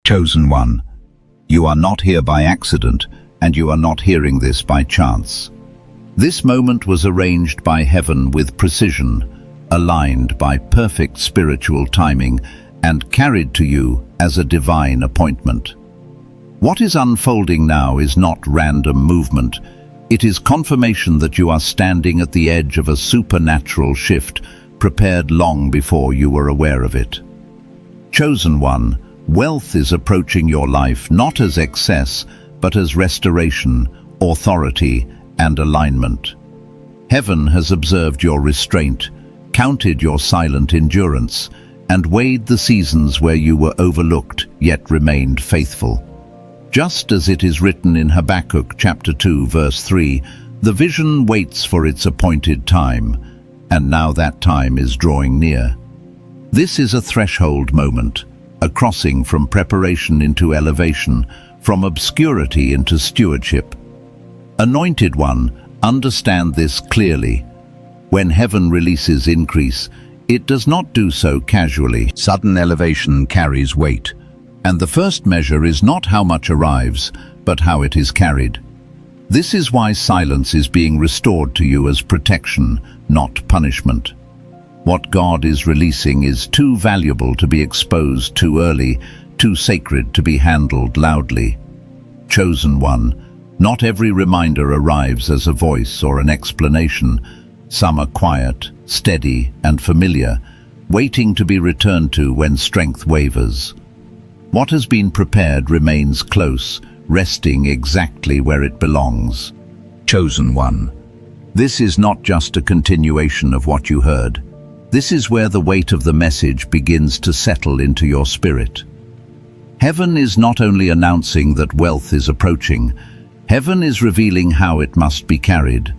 Chosen one, you are not here by accident, and you are not hearing this by chance. This moment was arranged by heaven with precision, aligned by perfect spiritual timing, and carried to you as a divine appointment. What is unfolding now is not random movement. It is confirmation that you are standing at the edge of a supernatural shift, prepared long before you were aware of it. Chosen one, wealth is approaching your life not as excess, but as restoration, authority, and alignment. Heaven has observed your restraint, counted your silent endurance, and weighed the seasons where you were overlooked yet remained faithful. Just as it is written in Habakkuk chapter 2 verse 3, the vision waits for its appointed time, and now that time is drawing near. This is a threshold moment, a crossing from preparation into elevation, from obscurity into stewardship. Anointed one, understand this clearly. When heaven releases increase, it does not do so casually. Sudden elevation carries weight. And the first measure is not how much arrives, but how it is carried. This is why silence is being restored to you as protection, not punishment. What God is releasing is too valuable to be exposed too early, too sacred to be handled loudly. Chosen one, not every reminder arrives as a voice or an explanation. Some are quiet, steady, and familiar, waiting to be returned to when strength wavers. What has been prepared remains close, resting exactly where it belongs. Chosen one, this is not just a continuation of what you heard. This is where the weight of the message begins to settle into your spirit. Heaven is not only announcing that wealth is approaching, heaven is revealing how it must be carried.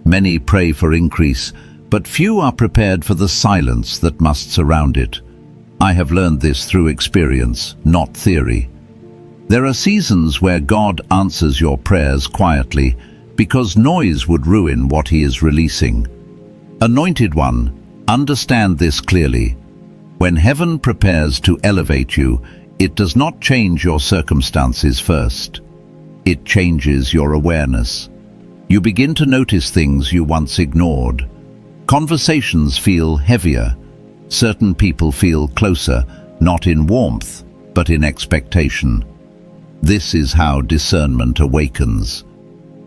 Many pray for increase, but few are prepared for the silence that must surround it. I have learned this through experience, not theory. There are seasons where God answers your prayers quietly, because noise would ruin what He is releasing. Anointed one, understand this clearly. When heaven prepares to elevate you, it does not change your circumstances first. It changes your awareness. You begin to notice things you once ignored. Conversations feel heavier. Certain people feel closer, not in warmth, but in expectation. This is how discernment awakens.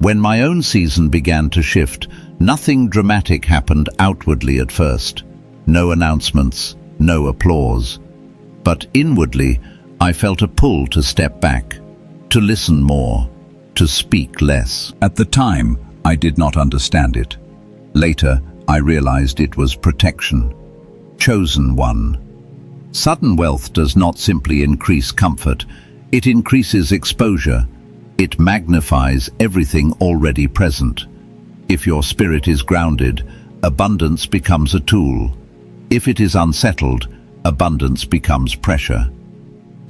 When my own season began to shift, nothing dramatic happened outwardly at first. No announcements, no applause. But inwardly, I felt a pull to step back, to listen more, to speak less. At the time, I did not understand it. Later, I realized it was protection. Chosen one. Sudden wealth does not simply increase comfort, it increases exposure. It magnifies everything already present. If your spirit is grounded, abundance becomes a tool. If it is unsettled, abundance becomes pressure.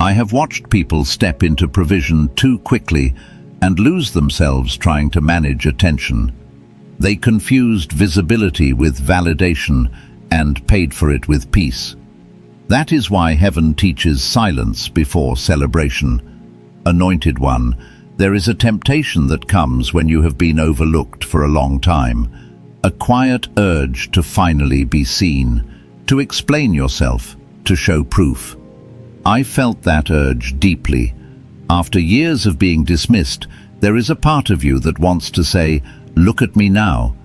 I have watched people step into provision too quickly and lose themselves trying to manage attention. They confused visibility with validation and paid for it with peace. That is why heaven teaches silence before celebration. Anointed one, there is a temptation that comes when you have been overlooked for a long time. A quiet urge to finally be seen, to explain yourself, to show proof. I felt that urge deeply. After years of being dismissed, there is a part of you that wants to say, "Look at me now."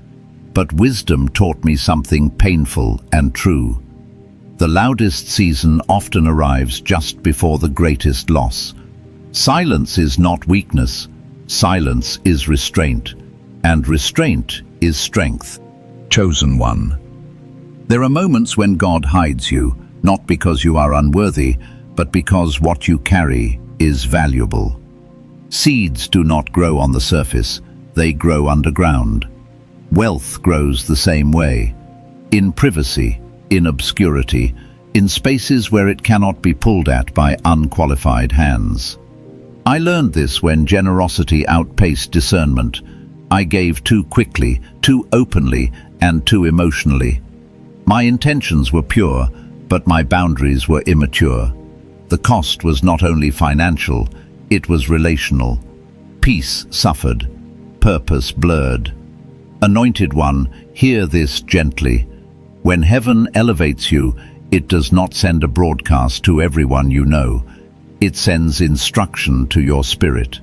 But wisdom taught me something painful and true. The loudest season often arrives just before the greatest loss. Silence is not weakness. Silence is restraint. And restraint is strength. Chosen one. There are moments when God hides you, not because you are unworthy, but because what you carry is valuable. Seeds do not grow on the surface, they grow underground. Wealth grows the same way, in privacy, in obscurity, in spaces where it cannot be pulled at by unqualified hands. I learned this when generosity outpaced discernment. I gave too quickly, too openly, and too emotionally. My intentions were pure, but my boundaries were immature. The cost was not only financial, it was relational. Peace suffered, purpose blurred. Anointed one, hear this gently. When heaven elevates you, it does not send a broadcast to everyone you know. It sends instruction to your spirit.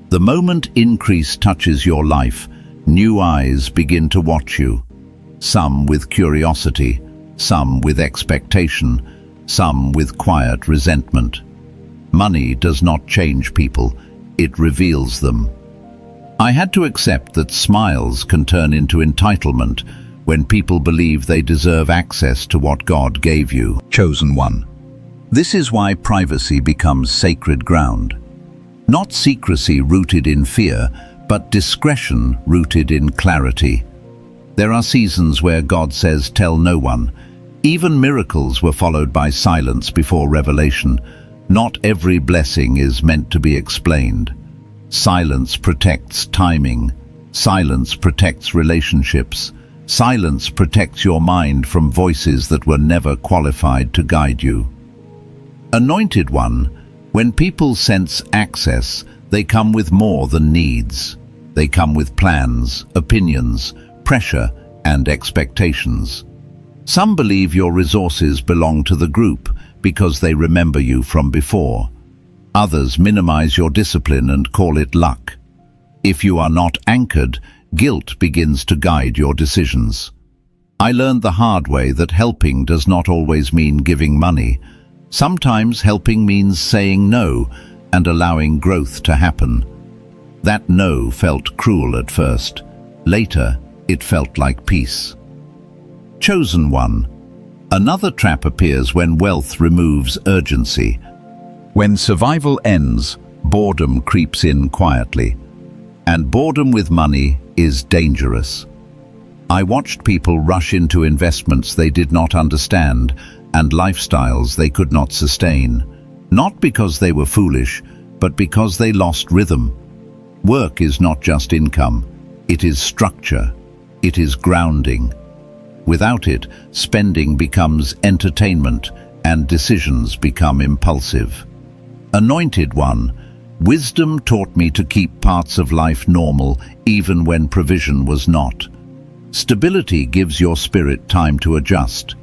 The moment increase touches your life, new eyes begin to watch you. Some with curiosity, some with expectation, some with quiet resentment. Money does not change people, it reveals them. I had to accept that smiles can turn into entitlement when people believe they deserve access to what God gave you. Chosen one. This is why privacy becomes sacred ground. Not secrecy rooted in fear, but discretion rooted in clarity. There are seasons where God says, tell no one. Even miracles were followed by silence before revelation. Not every blessing is meant to be explained. Silence protects timing. Silence protects relationships. Silence protects your mind from voices that were never qualified to guide you. Anointed one, when people sense access, they come with more than needs. They come with plans, opinions, pressure, and expectations. Some believe your resources belong to the group because they remember you from before. Others minimize your discipline and call it luck. If you are not anchored, guilt begins to guide your decisions. I learned the hard way that helping does not always mean giving money. Sometimes helping means saying no and allowing growth to happen. That no felt cruel at first. Later, it felt like peace. Chosen one. Another trap appears when wealth removes urgency. When survival ends, boredom creeps in quietly. And boredom with money is dangerous. I watched people rush into investments they did not understand and lifestyles they could not sustain, not because they were foolish, but because they lost rhythm. Work is not just income, it is structure, it is grounding. Without it, spending becomes entertainment and decisions become impulsive. Anointed one, wisdom taught me to keep parts of life normal even when provision was not. Stability gives your spirit time to adjust.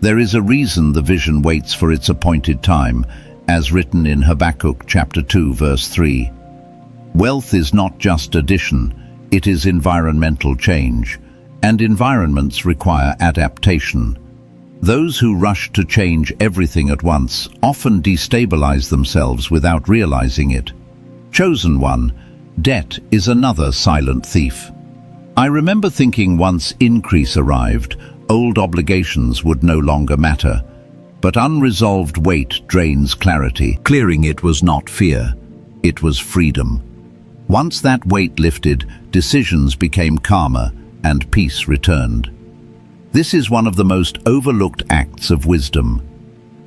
There is a reason the vision waits for its appointed time, as written in Habakkuk chapter 2 verse 3. Wealth is not just addition, it is environmental change, and environments require adaptation. Those who rush to change everything at once often destabilize themselves without realizing it. Chosen one, debt is another silent thief. I remember thinking once increase arrived, old obligations would no longer matter. But unresolved weight drains clarity. Clearing it was not fear, it was freedom. Once that weight lifted, decisions became calmer and peace returned. This is one of the most overlooked acts of wisdom.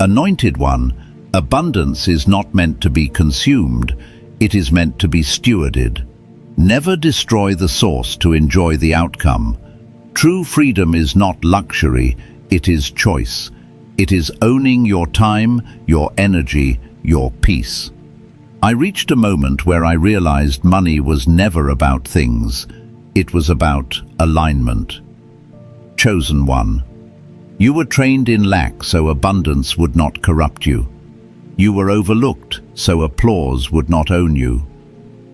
Anointed one, abundance is not meant to be consumed, it is meant to be stewarded. Never destroy the source to enjoy the outcome. True freedom is not luxury, it is choice. It is owning your time, your energy, your peace. I reached a moment where I realized money was never about things. It was about alignment. Chosen one. You were trained in lack so abundance would not corrupt you. You were overlooked so applause would not own you.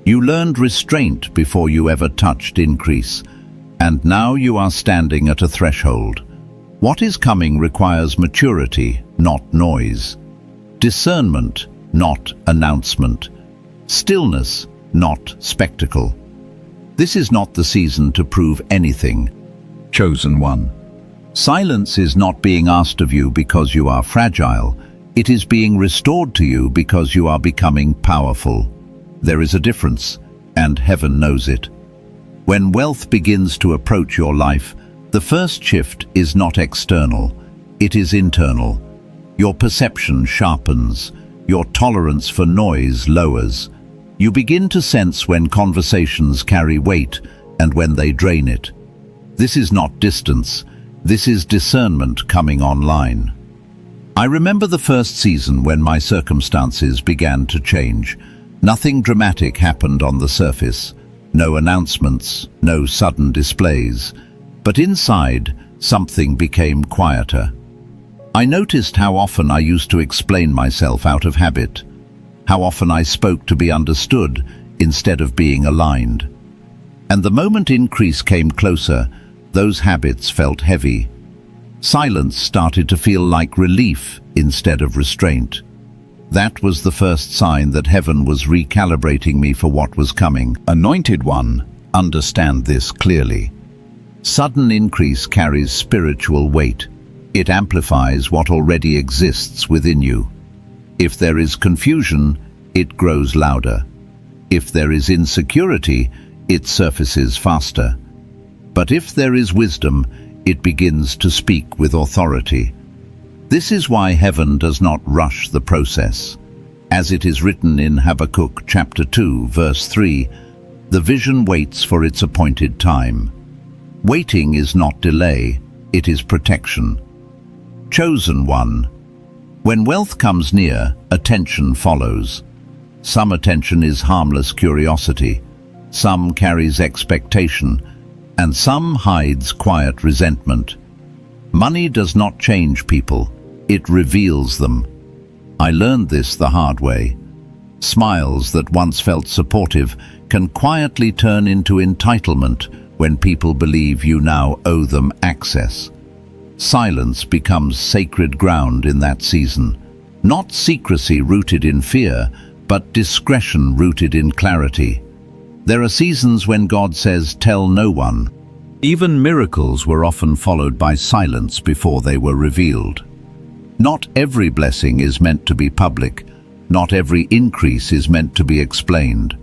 You learned restraint before you ever touched increase, and now you are standing at a threshold. What is coming requires maturity, not noise. Discernment, not announcement. Stillness, not spectacle. This is not the season to prove anything. Chosen one. Silence is not being asked of you because you are fragile. It is being restored to you because you are becoming powerful. There is a difference, and heaven knows it. When wealth begins to approach your life, the first shift is not external, it is internal. Your perception sharpens, your tolerance for noise lowers. You begin to sense when conversations carry weight and when they drain it. This is not distance, this is discernment coming online. I remember the first season when my circumstances began to change. Nothing dramatic happened on the surface. No announcements, no sudden displays. But inside, something became quieter. I noticed how often I used to explain myself out of habit. How often I spoke to be understood instead of being aligned. And the moment increase came closer, those habits felt heavy. Silence started to feel like relief instead of restraint. That was the first sign that heaven was recalibrating me for what was coming. Anointed one, understand this clearly. Sudden increase carries spiritual weight. It amplifies what already exists within you. If there is confusion, it grows louder. If there is insecurity, it surfaces faster. But if there is wisdom, it begins to speak with authority. This is why heaven does not rush the process. As it is written in Habakkuk chapter 2, verse 3, the vision waits for its appointed time. Waiting is not delay, it is protection. Chosen one. When wealth comes near, attention follows. Some attention is harmless curiosity, some carries expectation, and some hides quiet resentment. Money does not change people, it reveals them. I learned this the hard way. Smiles that once felt supportive can quietly turn into entitlement when people believe you now owe them access. Silence becomes sacred ground in that season. Not secrecy rooted in fear, but discretion rooted in clarity. There are seasons when God says, "Tell no one." Even miracles were often followed by silence before they were revealed. Not every blessing is meant to be public. Not every increase is meant to be explained.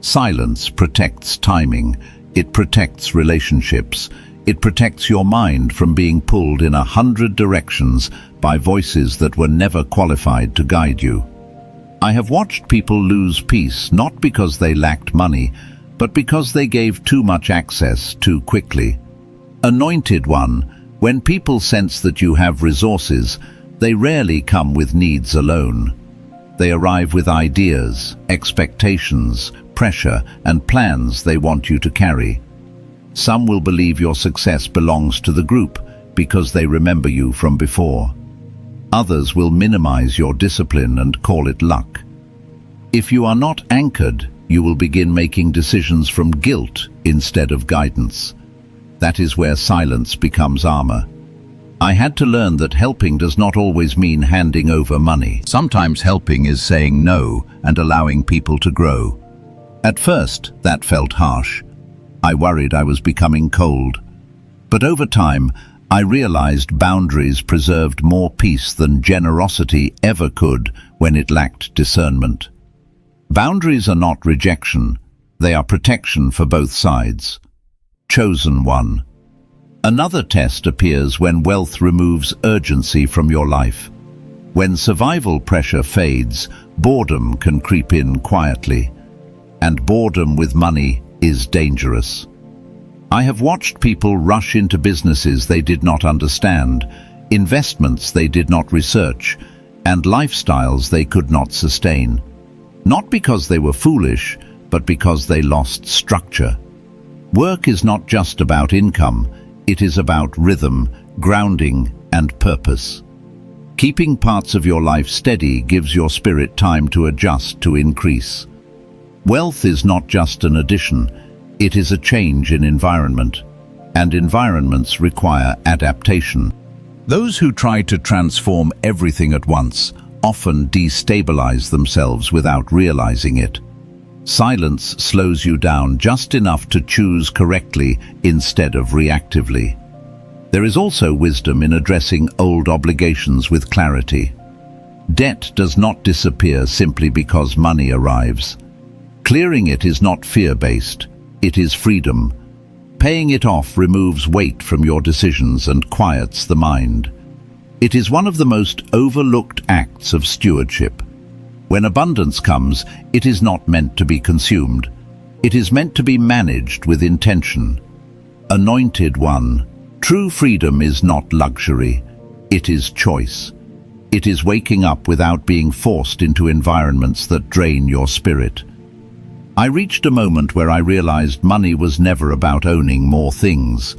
Silence protects timing. It protects relationships. It protects your mind from being pulled in 100 directions by voices that were never qualified to guide you. I have watched people lose peace not because they lacked money, but because they gave too much access too quickly. Anointed one, when people sense that you have resources, they rarely come with needs alone. They arrive with ideas, expectations, pressure, and plans they want you to carry. Some will believe your success belongs to the group because they remember you from before. Others will minimize your discipline and call it luck. If you are not anchored, you will begin making decisions from guilt instead of guidance. That is where silence becomes armor. I had to learn that helping does not always mean handing over money. Sometimes helping is saying no and allowing people to grow. At first, that felt harsh. I worried I was becoming cold. But over time, I realized boundaries preserved more peace than generosity ever could when it lacked discernment. Boundaries are not rejection, they are protection for both sides. Chosen one. Another test appears when wealth removes urgency from your life. When survival pressure fades, boredom can creep in quietly. And boredom with money is dangerous. I have watched people rush into businesses they did not understand, investments they did not research, and lifestyles they could not sustain. Not because they were foolish, but because they lost structure. Work is not just about income, it is about rhythm, grounding, and purpose. Keeping parts of your life steady gives your spirit time to adjust to increase. Wealth is not just an addition, it is a change in environment, and environments require adaptation. Those who try to transform everything at once often destabilize themselves without realizing it. Silence slows you down just enough to choose correctly instead of reactively. There is also wisdom in addressing old obligations with clarity. Debt does not disappear simply because money arrives. Clearing it is not fear-based, it is freedom. Paying it off removes weight from your decisions and quiets the mind. It is one of the most overlooked acts of stewardship. When abundance comes, it is not meant to be consumed. It is meant to be managed with intention. Anointed one, true freedom is not luxury, it is choice. It is waking up without being forced into environments that drain your spirit. I reached a moment where I realized money was never about owning more things.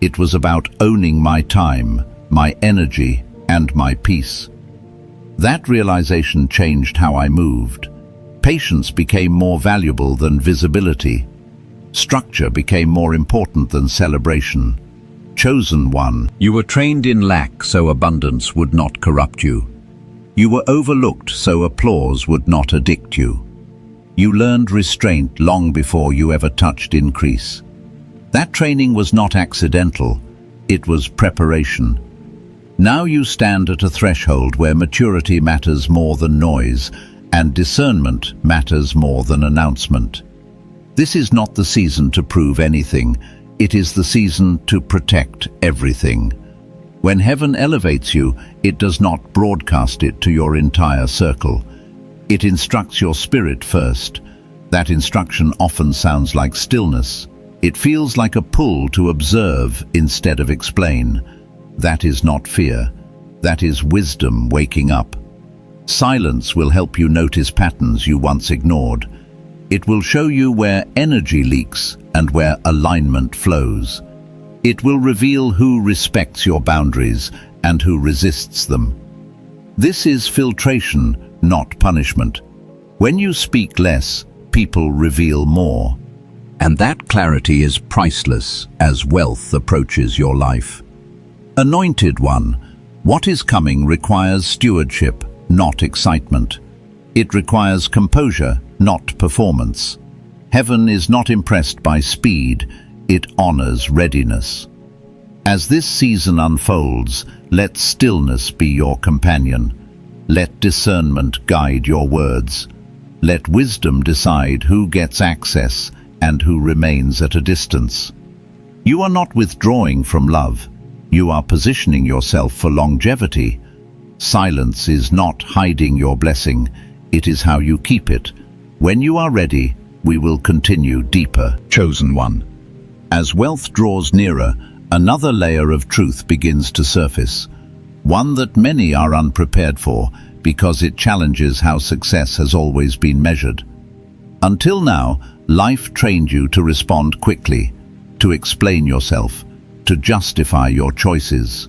It was about owning my time, my energy, and my peace. That realization changed how I moved. Patience became more valuable than visibility. Structure became more important than celebration. Chosen one. You were trained in lack so abundance would not corrupt you. You were overlooked so applause would not addict you. You learned restraint long before you ever touched increase. That training was not accidental, it was preparation. Now you stand at a threshold where maturity matters more than noise, and discernment matters more than announcement. This is not the season to prove anything, it is the season to protect everything. When heaven elevates you, it does not broadcast it to your entire circle. It instructs your spirit first. That instruction often sounds like stillness. It feels like a pull to observe instead of explain. That is not fear. That is wisdom waking up. Silence will help you notice patterns you once ignored. It will show you where energy leaks and where alignment flows. It will reveal who respects your boundaries and who resists them. This is filtration, not punishment. When you speak less, people reveal more. And that clarity is priceless as wealth approaches your life. Anointed one, what is coming requires stewardship, not excitement. It requires composure, not performance. Heaven is not impressed by speed, it honors readiness. As this season unfolds, let stillness be your companion. Let discernment guide your words. Let wisdom decide who gets access and who remains at a distance. You are not withdrawing from love. You are positioning yourself for longevity. Silence is not hiding your blessing. It is how you keep it. When you are ready, we will continue deeper. Chosen one. As wealth draws nearer, another layer of truth begins to surface. One that many are unprepared for because it challenges how success has always been measured. Until now, life trained you to respond quickly, to explain yourself, to justify your choices.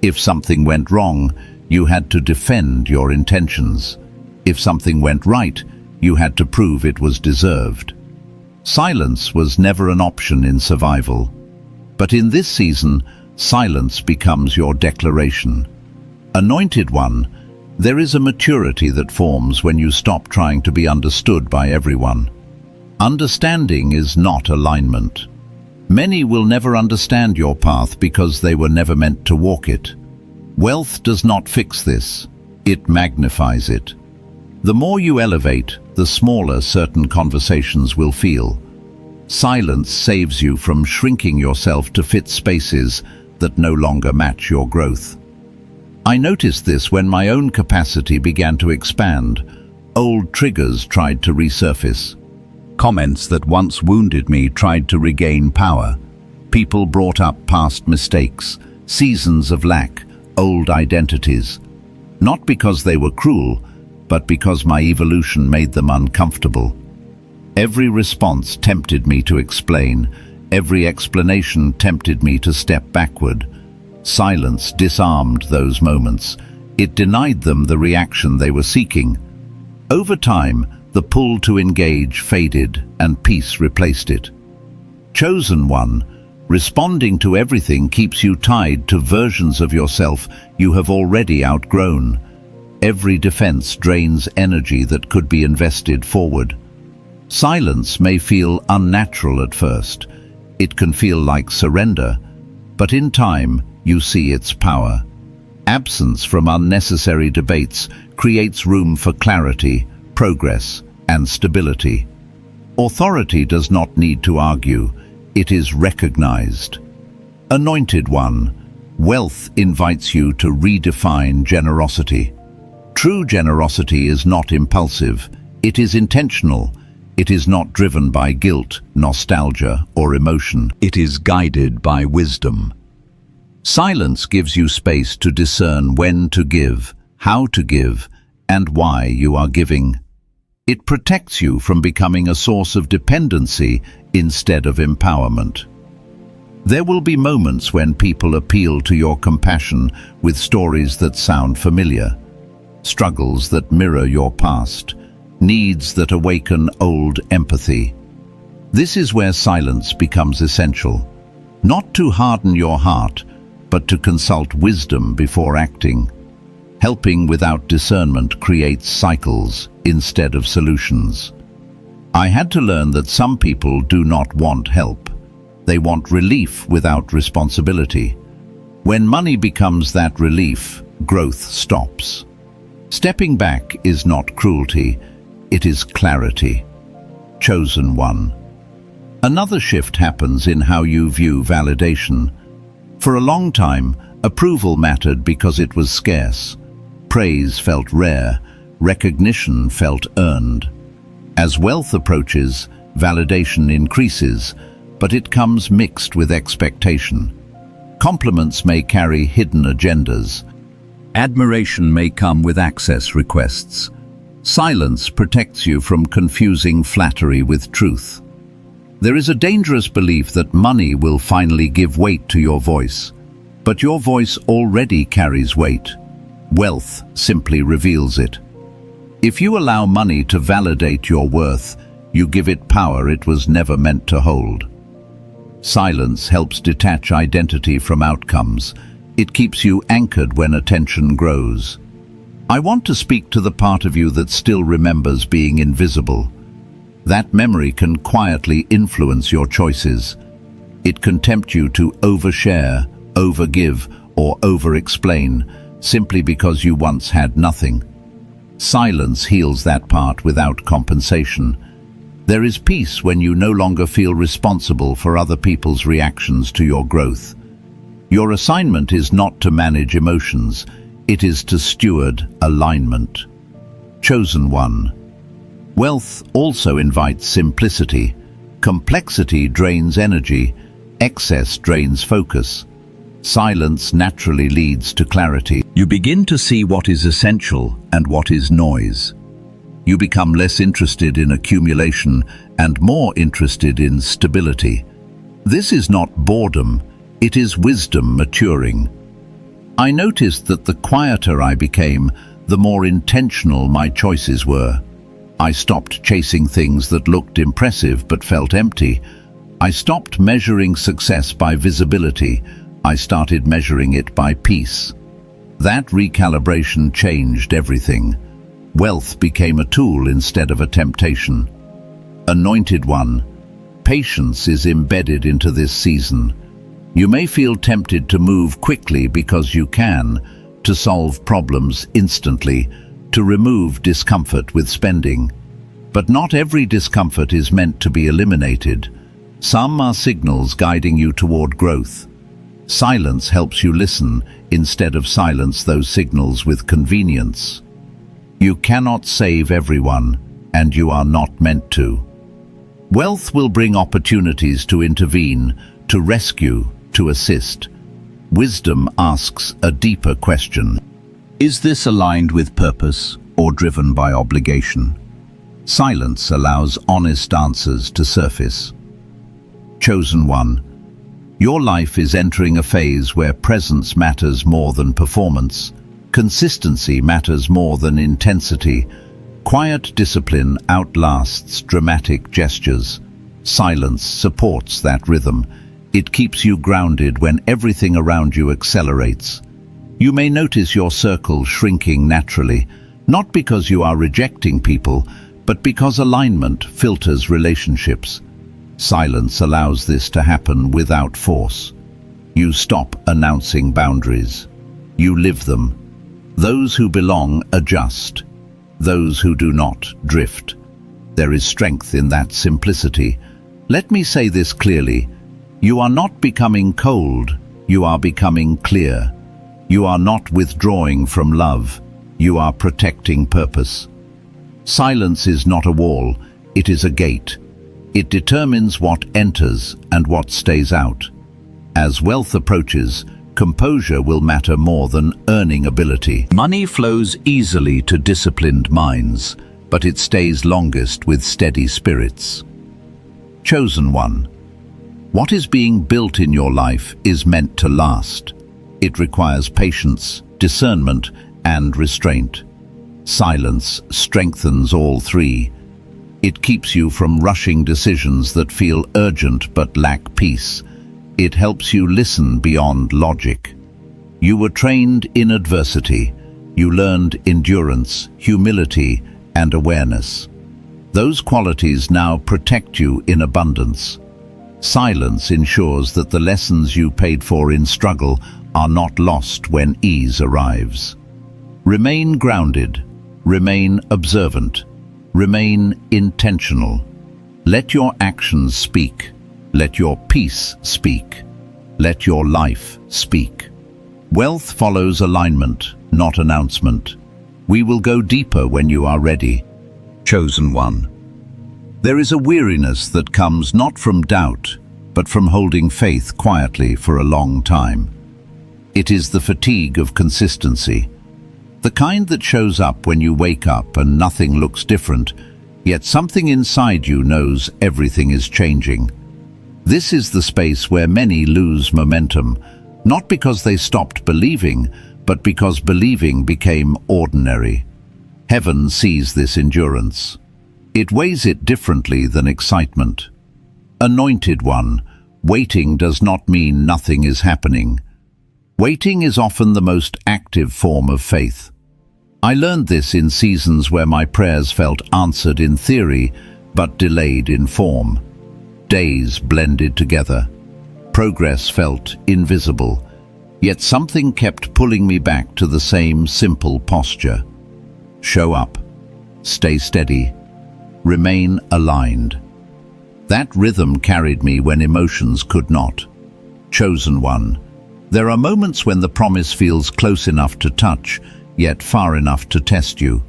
If something went wrong, you had to defend your intentions. If something went right, you had to prove it was deserved. Silence was never an option in survival. But in this season, silence becomes your declaration. Anointed one, there is a maturity that forms when you stop trying to be understood by everyone. Understanding is not alignment. Many will never understand your path because they were never meant to walk it. Wealth does not fix this, it magnifies it. The more you elevate, the smaller certain conversations will feel. Silence saves you from shrinking yourself to fit spaces that no longer match your growth. I noticed this when my own capacity began to expand. Old triggers tried to resurface. Comments that once wounded me tried to regain power. People brought up past mistakes, seasons of lack, old identities. Not because they were cruel, but because my evolution made them uncomfortable. Every response tempted me to explain. Every explanation tempted me to step backward. Silence disarmed those moments. It denied them the reaction they were seeking. Over time, the pull to engage faded and peace replaced it. Chosen one, responding to everything keeps you tied to versions of yourself you have already outgrown. Every defense drains energy that could be invested forward. Silence may feel unnatural at first. It can feel like surrender, but in time, you see its power. Absence from unnecessary debates creates room for clarity, progress, and stability. Authority does not need to argue, it is recognized. Anointed one, wealth invites you to redefine generosity. True generosity is not impulsive, it is intentional. It is not driven by guilt, nostalgia, or emotion. It is guided by wisdom. Silence gives you space to discern when to give, how to give, and why you are giving. It protects you from becoming a source of dependency instead of empowerment. There will be moments when people appeal to your compassion with stories that sound familiar, struggles that mirror your past, needs that awaken old empathy. This is where silence becomes essential, not to harden your heart, but to consult wisdom before acting. Helping without discernment creates cycles instead of solutions. I had to learn that some people do not want help. They want relief without responsibility. When money becomes that relief, growth stops. Stepping back is not cruelty, it is clarity. Chosen one. Another shift happens in how you view validation. For a long time, approval mattered because it was scarce. Praise felt rare, recognition felt earned. As wealth approaches, validation increases, but it comes mixed with expectation. Compliments may carry hidden agendas. Admiration may come with access requests. Silence protects you from confusing flattery with truth. There is a dangerous belief that money will finally give weight to your voice, but your voice already carries weight. Wealth simply reveals it. If you allow money to validate your worth, you give it power it was never meant to hold. Silence helps detach identity from outcomes. It keeps you anchored when attention grows. I want to speak to the part of you that still remembers being invisible. That memory can quietly influence your choices. It can tempt you to overshare, overgive, or over-explain, simply because you once had nothing. Silence heals that part without compensation. There is peace when you no longer feel responsible for other people's reactions to your growth. Your assignment is not to manage emotions, it is to steward alignment. Chosen one. Wealth also invites simplicity. Complexity drains energy, excess drains focus. Silence naturally leads to clarity. You begin to see what is essential and what is noise. You become less interested in accumulation and more interested in stability. This is not boredom, it is wisdom maturing. I noticed that the quieter I became, the more intentional my choices were. I stopped chasing things that looked impressive but felt empty. I stopped measuring success by visibility. I started measuring it by peace. That recalibration changed everything. Wealth became a tool instead of a temptation. Anointed one, patience is embedded into this season. You may feel tempted to move quickly because you can, to solve problems instantly, to remove discomfort with spending. But not every discomfort is meant to be eliminated. Some are signals guiding you toward growth. Silence helps you listen instead of silence those signals with convenience. You cannot save everyone, and you are not meant to. Wealth will bring opportunities to intervene, to rescue, to assist. Wisdom asks a deeper question. Is this aligned with purpose or driven by obligation? Silence allows honest answers to surface. Chosen one. Your life is entering a phase where presence matters more than performance. Consistency matters more than intensity. Quiet discipline outlasts dramatic gestures. Silence supports that rhythm. It keeps you grounded when everything around you accelerates. You may notice your circle shrinking naturally, not because you are rejecting people, but because alignment filters relationships. Silence allows this to happen without force. You stop announcing boundaries. You live them. Those who belong adjust. Those who do not drift. There is strength in that simplicity. Let me say this clearly. You are not becoming cold, you are becoming clear. You are not withdrawing from love, you are protecting purpose. Silence is not a wall, it is a gate. It determines what enters and what stays out. As wealth approaches, composure will matter more than earning ability. Money flows easily to disciplined minds, but it stays longest with steady spirits. Chosen one. What is being built in your life is meant to last. It requires patience, discernment, and restraint. Silence strengthens all three. It keeps you from rushing decisions that feel urgent but lack peace. It helps you listen beyond logic. You were trained in adversity. You learned endurance, humility, and awareness. Those qualities now protect you in abundance. Silence ensures that the lessons you paid for in struggle are not lost when ease arrives. Remain grounded. Remain observant. Remain intentional. Let your actions speak. Let your peace speak. Let your life speak. Wealth follows alignment, not announcement. We will go deeper when you are ready. Chosen one. There is a weariness that comes not from doubt, but from holding faith quietly for a long time. It is the fatigue of consistency. The kind that shows up when you wake up and nothing looks different, yet something inside you knows everything is changing. This is the space where many lose momentum, not because they stopped believing, but because believing became ordinary. Heaven sees this endurance. It weighs it differently than excitement. Anointed one, waiting does not mean nothing is happening. Waiting is often the most active form of faith. I learned this in seasons where my prayers felt answered in theory, but delayed in form. Days blended together. Progress felt invisible, yet something kept pulling me back to the same simple posture. Show up. Stay steady. Remain aligned. That rhythm carried me when emotions could not. Chosen one. There are moments when the promise feels close enough to touch, yet far enough to test you.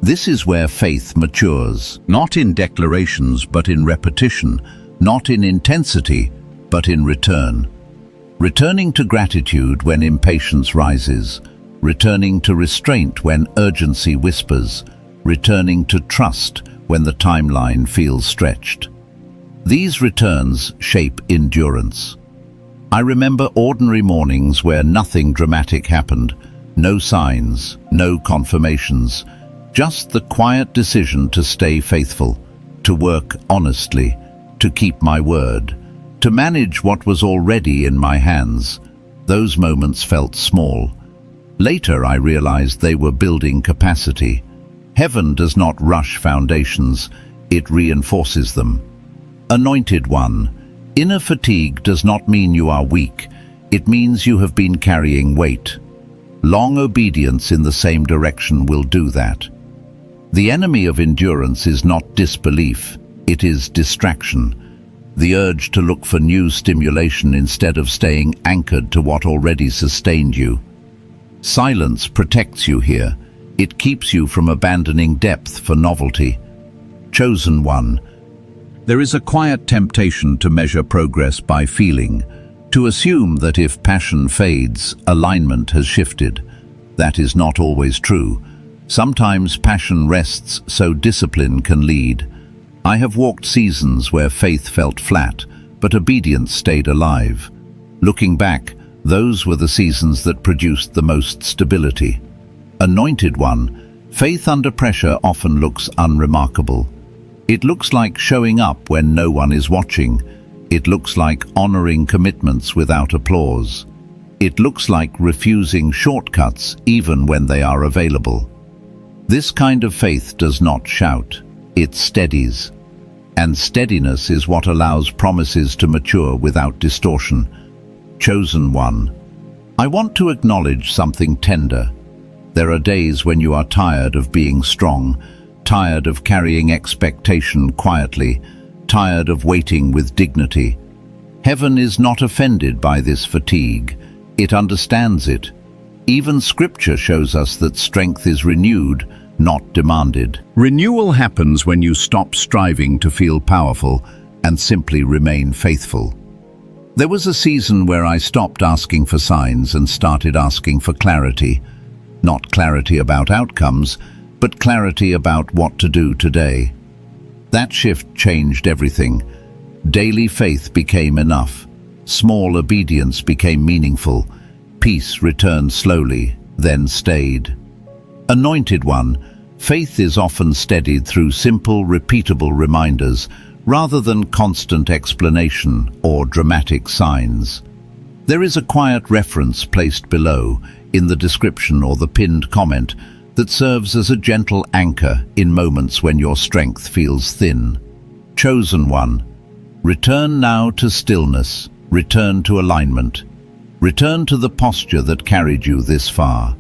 This is where faith matures, not in declarations but in repetition, not in intensity but in return. Returning to gratitude when impatience rises, returning to restraint when urgency whispers, returning to trust when the timeline feels stretched. These returns shape endurance. I remember ordinary mornings where nothing dramatic happened, no signs, no confirmations, just the quiet decision to stay faithful, to work honestly, to keep my word, to manage what was already in my hands. Those moments felt small. Later I realized they were building capacity. Heaven does not rush foundations, it reinforces them. Anointed one, inner fatigue does not mean you are weak, it means you have been carrying weight. Long obedience in the same direction will do that. The enemy of endurance is not disbelief, it is distraction. The urge to look for new stimulation instead of staying anchored to what already sustained you. Silence protects you here. It keeps you from abandoning depth for novelty. Chosen one. There is a quiet temptation to measure progress by feeling, to assume that if passion fades, alignment has shifted. That is not always true. Sometimes passion rests so discipline can lead. I have walked seasons where faith felt flat, but obedience stayed alive. Looking back, those were the seasons that produced the most stability. Anointed one, faith under pressure often looks unremarkable. It looks like showing up when no one is watching. It looks like honoring commitments without applause. It looks like refusing shortcuts even when they are available. This kind of faith does not shout, it steadies. And steadiness is what allows promises to mature without distortion. Chosen one. I want to acknowledge something tender. There are days when you are tired of being strong, tired of carrying expectation quietly, tired of waiting with dignity. Heaven is not offended by this fatigue. It understands it. Even Scripture shows us that strength is renewed, not demanded. Renewal happens when you stop striving to feel powerful and simply remain faithful. There was a season where I stopped asking for signs and started asking for clarity. Not clarity about outcomes, but clarity about what to do today. That shift changed everything. Daily faith became enough. Small obedience became meaningful. Peace returned slowly, then stayed. Anointed one, faith is often steadied through simple, repeatable reminders, rather than constant explanation or dramatic signs. There is a quiet reference placed below, in the description or the pinned comment, that serves as a gentle anchor in moments when your strength feels thin. Chosen one, return now to stillness, return to alignment, return to the posture that carried you this far.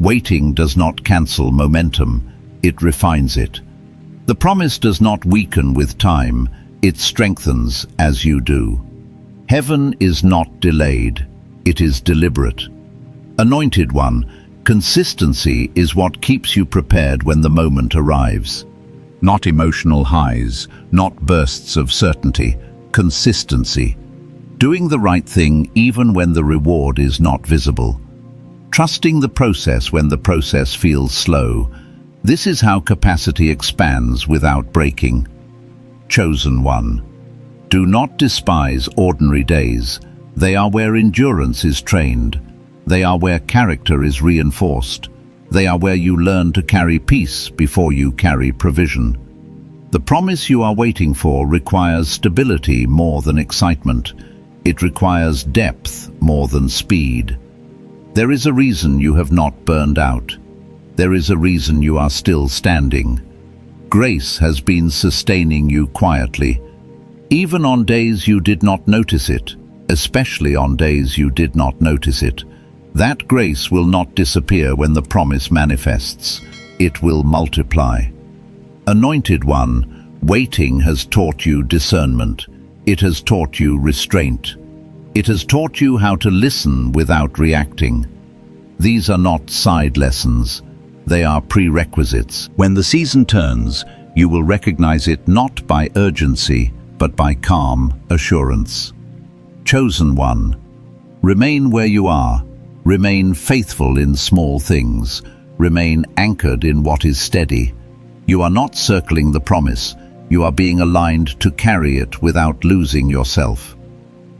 Waiting does not cancel momentum, it refines it. The promise does not weaken with time, it strengthens as you do. Heaven is not delayed, it is deliberate. Anointed one, consistency is what keeps you prepared when the moment arrives. Not emotional highs, not bursts of certainty, consistency. Doing the right thing even when the reward is not visible. Trusting the process when the process feels slow. This is how capacity expands without breaking. Chosen one, do not despise ordinary days. They are where endurance is trained. They are where character is reinforced. They are where you learn to carry peace before you carry provision. The promise you are waiting for requires stability more than excitement. It requires depth more than speed. There is a reason you have not burned out. There is a reason you are still standing. Grace has been sustaining you quietly, even on days you did not notice it, especially on days you did not notice it. That grace will not disappear when the promise manifests. It will multiply. Anointed one, waiting has taught you discernment. It has taught you restraint. It has taught you how to listen without reacting. These are not side lessons. They are prerequisites. When the season turns, you will recognize it not by urgency, but by calm assurance. Chosen one, remain where you are. Remain faithful in small things. Remain anchored in what is steady. You are not circling the promise. You are being aligned to carry it without losing yourself.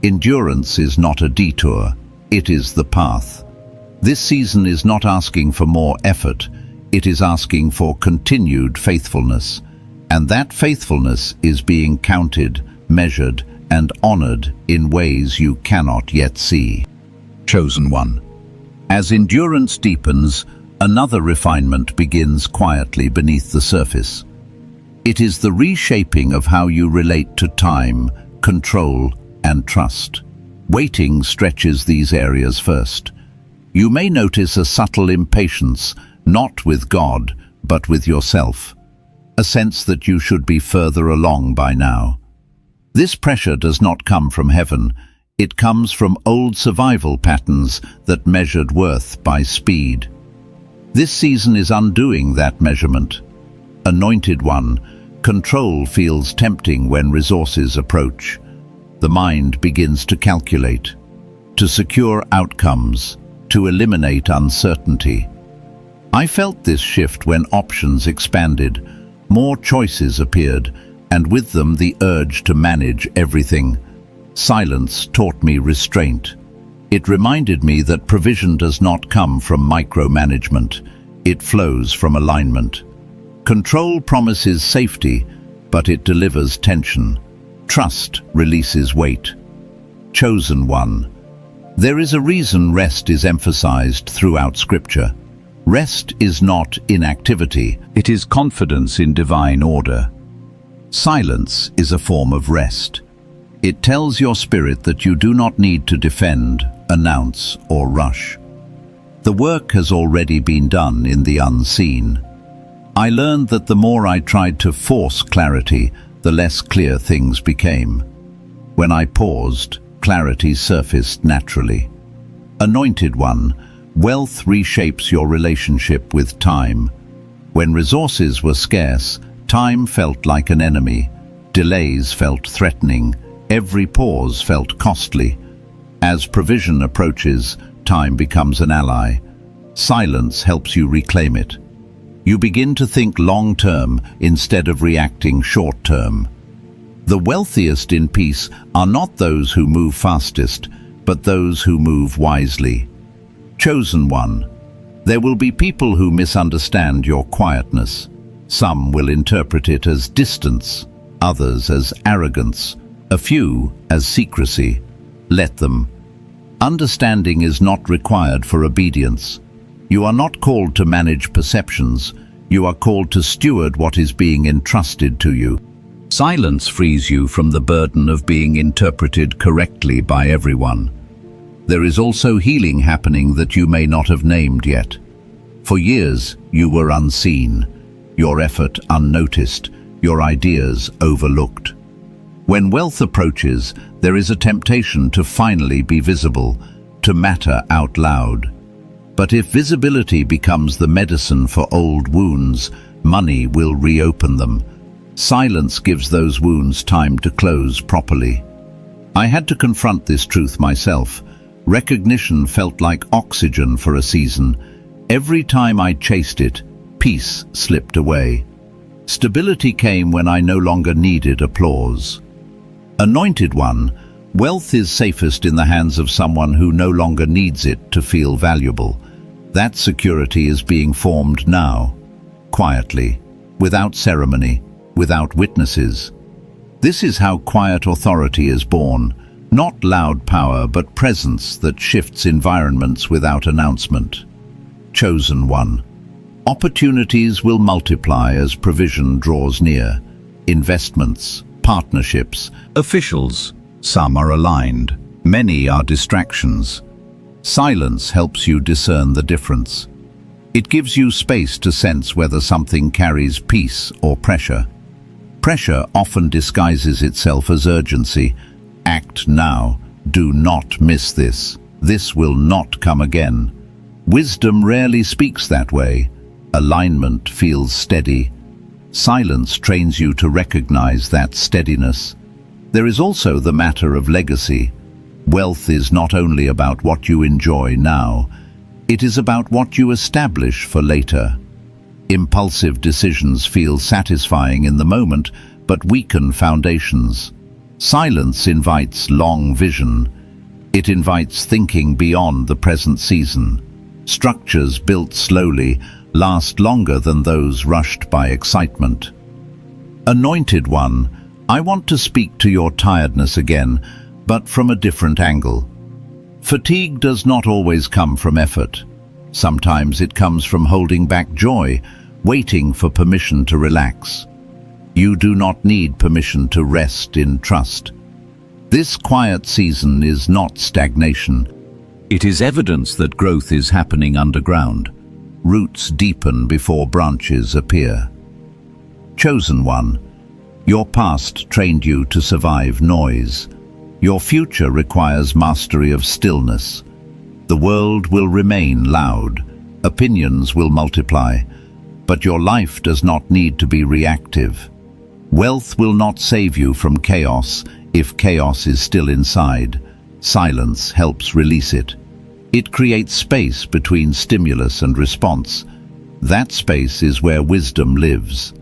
Endurance is not a detour. It is the path. This season is not asking for more effort. It is asking for continued faithfulness. And that faithfulness is being counted, measured, and honored in ways you cannot yet see. Chosen one. As endurance deepens, another refinement begins quietly beneath the surface. It is the reshaping of how you relate to time, control, and trust. Waiting stretches these areas first. You may notice a subtle impatience, not with God, but with yourself. A sense that you should be further along by now. This pressure does not come from heaven. It comes from old survival patterns that measured worth by speed. This season is undoing that measurement. Anointed one, control feels tempting when resources approach. The mind begins to calculate, to secure outcomes, to eliminate uncertainty. I felt this shift when options expanded, more choices appeared, and with them the urge to manage everything. Silence taught me restraint. It reminded me that provision does not come from micromanagement. It flows from alignment. Control promises safety, but it delivers tension. Trust releases weight. Chosen one. There is a reason rest is emphasized throughout Scripture. Rest is not inactivity, it is confidence in divine order. Silence is a form of rest. It tells your spirit that you do not need to defend, announce, or rush. The work has already been done in the unseen. I learned that the more I tried to force clarity, the less clear things became. When I paused, clarity surfaced naturally. Anointed one, wealth reshapes your relationship with time. When resources were scarce, time felt like an enemy. Delays felt threatening. Every pause felt costly. As provision approaches, time becomes an ally. Silence helps you reclaim it. You begin to think long-term instead of reacting short-term. The wealthiest in peace are not those who move fastest, but those who move wisely. Chosen one. There will be people who misunderstand your quietness. Some will interpret it as distance, others as arrogance, a few as secrecy. Let them. Understanding is not required for obedience. You are not called to manage perceptions. You are called to steward what is being entrusted to you. Silence frees you from the burden of being interpreted correctly by everyone. There is also healing happening that you may not have named yet. For years, you were unseen, your effort unnoticed, your ideas overlooked. When wealth approaches, there is a temptation to finally be visible, to matter out loud. But if visibility becomes the medicine for old wounds, money will reopen them. Silence gives those wounds time to close properly. I had to confront this truth myself. Recognition felt like oxygen for a season. Every time I chased it, peace slipped away. Stability came when I no longer needed applause. Anointed one, wealth is safest in the hands of someone who no longer needs it to feel valuable. That security is being formed now, quietly, without ceremony, without witnesses. This is how quiet authority is born, not loud power but presence that shifts environments without announcement. Chosen one. Opportunities will multiply as provision draws near. Investments, partnerships, officials. Some are aligned, many are distractions. Silence helps you discern the difference. It gives you space to sense whether something carries peace or pressure. Pressure often disguises itself as urgency. Act now. Do not miss this. This will not come again. Wisdom rarely speaks that way. Alignment feels steady. Silence trains you to recognize that steadiness. There is also the matter of legacy. Wealth is not only about what you enjoy now, it is about what you establish for later. Impulsive decisions feel satisfying in the moment, but weaken foundations. Silence invites long vision. It invites thinking beyond the present season. Structures built slowly last longer than those rushed by excitement. Anointed one, I want to speak to your tiredness again, but from a different angle. Fatigue does not always come from effort. Sometimes it comes from holding back joy, waiting for permission to relax. You do not need permission to rest in trust. This quiet season is not stagnation. It is evidence that growth is happening underground. Roots deepen before branches appear. Chosen one, your past trained you to survive noise. Your future requires mastery of stillness. The world will remain loud. Opinions will multiply. But your life does not need to be reactive. Wealth will not save you from chaos if chaos is still inside. Silence helps release it. It creates space between stimulus and response. That space is where wisdom lives.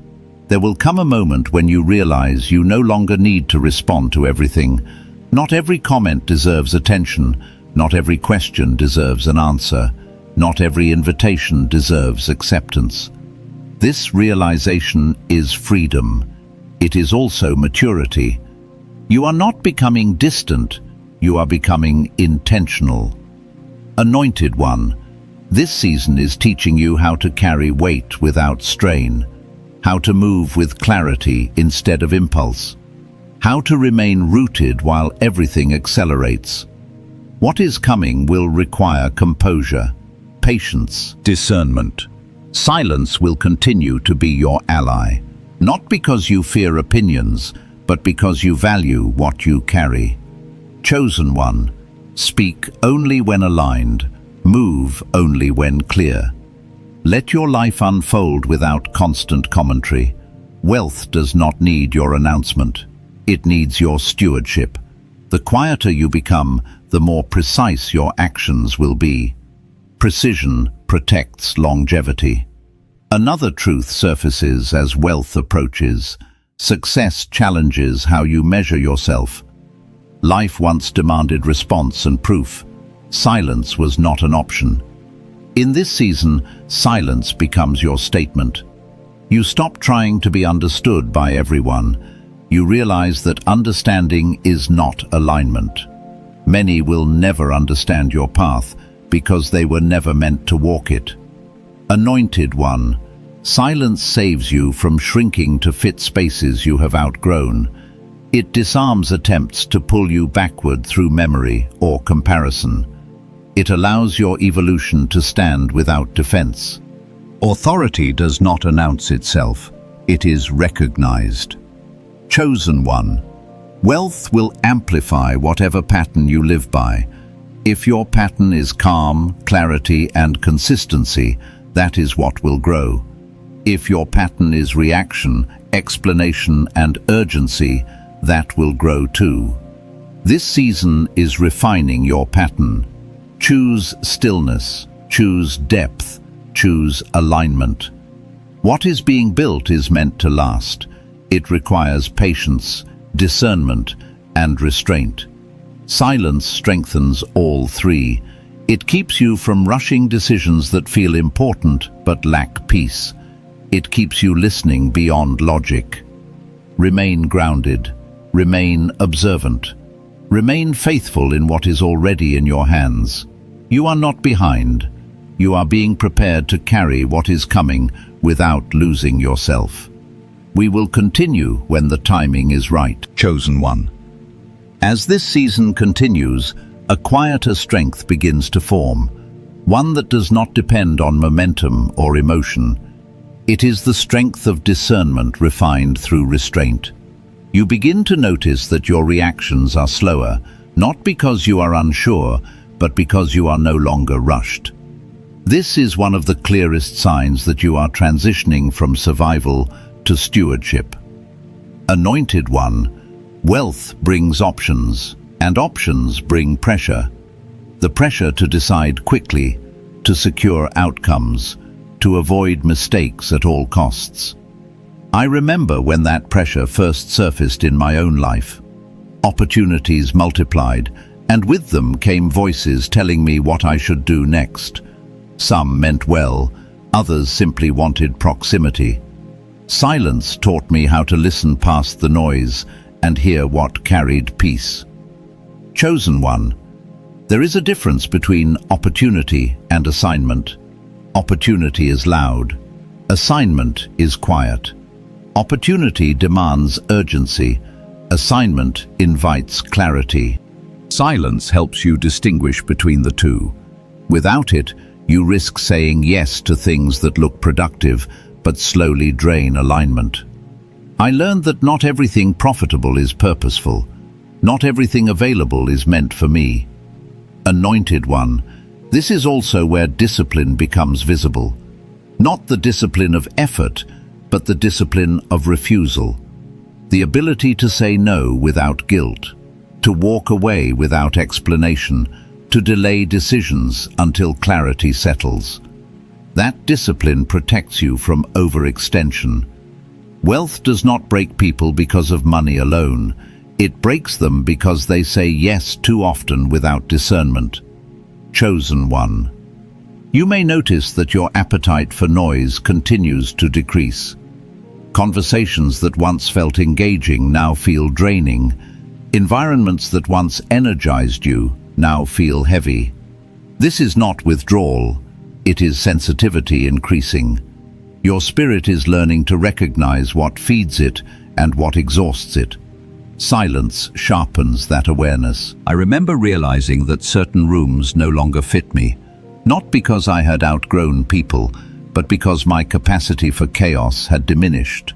There will come a moment when you realize you no longer need to respond to everything. Not every comment deserves attention. Not every question deserves an answer. Not every invitation deserves acceptance. This realization is freedom. It is also maturity. You are not becoming distant. You are becoming intentional. Anointed one, this season is teaching you how to carry weight without strain, how to move with clarity instead of impulse, how to remain rooted while everything accelerates. What is coming will require composure, patience, discernment. Silence will continue to be your ally, not because you fear opinions, but because you value what you carry. Chosen one, speak only when aligned, move only when clear. Let your life unfold without constant commentary. Wealth does not need your announcement. It needs your stewardship. The quieter you become, the more precise your actions will be. Precision protects longevity. Another truth surfaces as wealth approaches. Success challenges how you measure yourself. Life once demanded response and proof. Silence was not an option. In this season, silence becomes your statement. You stop trying to be understood by everyone. You realize that understanding is not alignment. Many will never understand your path because they were never meant to walk it. Anointed one, silence saves you from shrinking to fit spaces you have outgrown. It disarms attempts to pull you backward through memory or comparison. It allows your evolution to stand without defense. Authority does not announce itself. It is recognized. Chosen one. Wealth will amplify whatever pattern you live by. If your pattern is calm, clarity, and consistency, that is what will grow. If your pattern is reaction, explanation, and urgency, that will grow too. This season is refining your pattern. Choose stillness, choose depth, choose alignment. What is being built is meant to last. It requires patience, discernment, and restraint. Silence strengthens all three. It keeps you from rushing decisions that feel important but lack peace. It keeps you listening beyond logic. Remain grounded. Remain observant. Remain faithful in what is already in your hands. You are not behind. You are being prepared to carry what is coming without losing yourself. We will continue when the timing is right. Chosen one. As this season continues, a quieter strength begins to form, one that does not depend on momentum or emotion. It is the strength of discernment refined through restraint. You begin to notice that your reactions are slower, not because you are unsure, but because you are no longer rushed. This is one of the clearest signs that you are transitioning from survival to stewardship. Anointed one, wealth brings options, and options bring pressure. The pressure to decide quickly, to secure outcomes, to avoid mistakes at all costs. I remember when that pressure first surfaced in my own life. Opportunities multiplied, and with them came voices telling me what I should do next. Some meant well, others simply wanted proximity. Silence taught me how to listen past the noise and hear what carried peace. Chosen one. There is a difference between opportunity and assignment. Opportunity is loud. Assignment is quiet. Opportunity demands urgency. Assignment invites clarity. Silence helps you distinguish between the two. Without it, you risk saying yes to things that look productive but slowly drain alignment. I learned that not everything profitable is purposeful. Not everything available is meant for me. Anointed one, this is also where discipline becomes visible. Not the discipline of effort, but the discipline of refusal. The ability to say no without guilt, to walk away without explanation, to delay decisions until clarity settles. That discipline protects you from overextension. Wealth does not break people because of money alone. It breaks them because they say yes too often without discernment. Chosen one. You may notice that your appetite for noise continues to decrease. Conversations that once felt engaging now feel draining. Environments that once energized you now feel heavy. This is not withdrawal. It is sensitivity increasing. Your spirit is learning to recognize what feeds it and what exhausts it. Silence sharpens that awareness. I remember realizing that certain rooms no longer fit me, not because I had outgrown people, but because my capacity for chaos had diminished.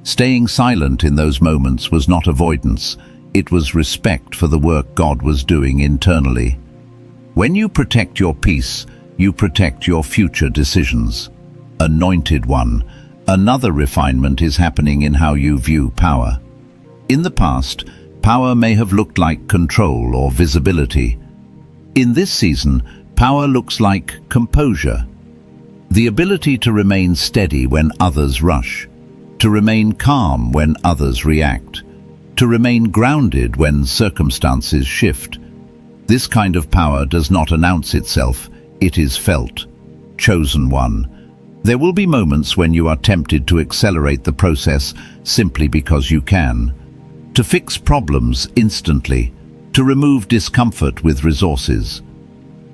Staying silent in those moments was not avoidance, it was respect for the work God was doing internally. When you protect your peace, you protect your future decisions. Anointed one, another refinement is happening in how you view power. In the past, power may have looked like control or visibility. In this season, power looks like composure. The ability to remain steady when others rush, to remain calm when others react, to remain grounded when circumstances shift. This kind of power does not announce itself, it is felt. Chosen one. There will be moments when you are tempted to accelerate the process simply because you can. To fix problems instantly, to remove discomfort with resources.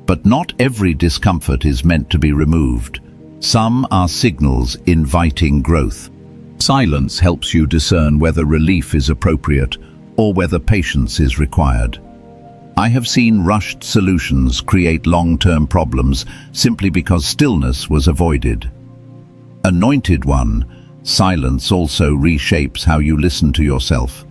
But not every discomfort is meant to be removed. Some are signals inviting growth. Silence helps you discern whether relief is appropriate or whether patience is required. I have seen rushed solutions create long-term problems simply because stillness was avoided. Anointed one, silence also reshapes how you listen to yourself.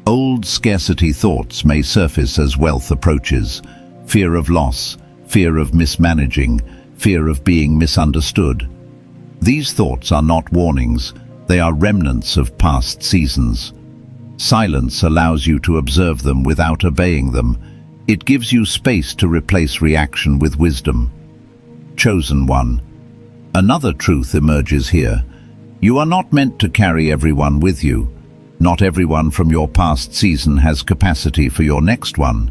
Old scarcity thoughts may surface as wealth approaches. Fear of loss, fear of mismanaging, fear of being misunderstood. These thoughts are not warnings, they are remnants of past seasons. Silence allows you to observe them without obeying them. It gives you space to replace reaction with wisdom. Chosen one. Another truth emerges here. You are not meant to carry everyone with you. Not everyone from your past season has capacity for your next one.